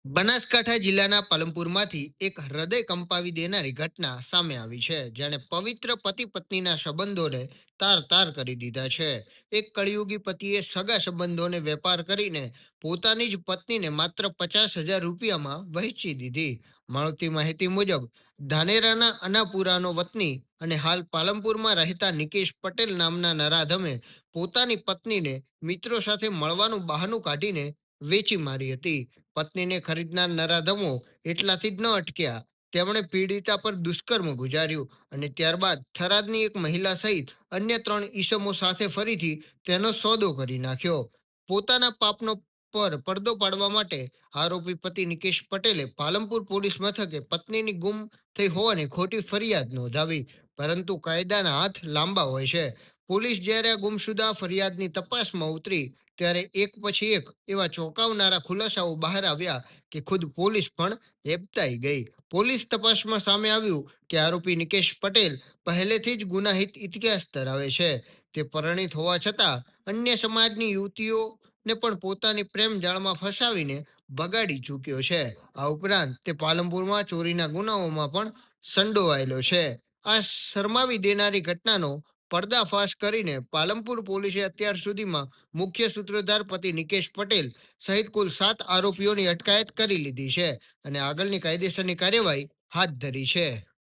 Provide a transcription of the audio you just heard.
બનાસકાંઠા જિલ્લાના પાલનપુરમાંથી એક હૃદય કંપાવી દેનારી ઘટના સામે આવી છે, જેણે પવિત્ર પતિ પત્નીના સંબંધોને તાર તાર કરી દીધા છે. એક કળિયુગી પતિએ સગા સંબંધોને વેપાર કરીને પોતાની જ પત્નીને માત્ર 50,000 રૂપિયામાં વહેંચી દીધી. મળતી માહિતી મુજબ ધાનેરાના અનાપુરાનો વતની અને હાલ પાલનપુરમાં રહેતા નિકેશ પટેલ નામના નરાધમે પોતાની પત્નીને મિત્રો સાથે મળવાનું બહાનું કાઢીને વેચી મારી હતી. પત્નીને ખરીદનાર નરાધમો એટલાથી જ ન અટક્યા. તેમણે પીડિતા પર દુષ્કર્મ ગુજાર્યું અને ત્યારબાદ થરાદની એક મહિલા સહિત અન્ય 3 ઈસમો સાથે ફરીથી તેનો સોદો કરી નાખ્યો. પોતાના પાપનો પર પડદો પાડવા માટે આરોપી પતિ નિકેશ પટેલે પાલનપુર પોલીસ મથકે પત્નીની ગુમ થઈ હોવાની ખોટી ફરિયાદ નોંધાવી. પરંતુ કાયદાના હાથ લાંબા હોય છે. પોલીસ જ્યારે આ ગુમશુદા ફરિયાદની તપાસમાં ઉતરી ત્યારે એક પછી એક એવા ચોંકાવનારા ખુલાસાઓ બહાર આવ્યા કે ખુદ પોલીસ પણ હેબતાઈ ગઈ. પોલીસ તપાસમાં સામે આવ્યું કે આરોપી નિકેશ પટેલ પહેલેથી જ ગુનાહિત ઇતિહાસ ધરાવે છે. તે પરિણીત હોવા છતાં અન્ય સમાજની યુવતીઓને પણ પોતાની પ્રેમ જાળમાં ફસાવીને બગાડી ચૂક્યો છે. આ ઉપરાંત તે પાલનપુરમાં ચોરીના ગુનાઓમાં પણ સંડોવાયેલો છે. આ શરમાવી દેનારી ઘટનાનો પર્દાફાશ કરીને પાલનપુર પોલીસે અત્યાર સુધીમાં મુખ્ય સૂત્રધાર પતિ નિકેશ પટેલ સહિત કુલ 7 આરોપીઓની અટકાયત કરી લીધી છે અને આગળની કાયદેસરની કાર્યવાહી હાથ ધરી છે.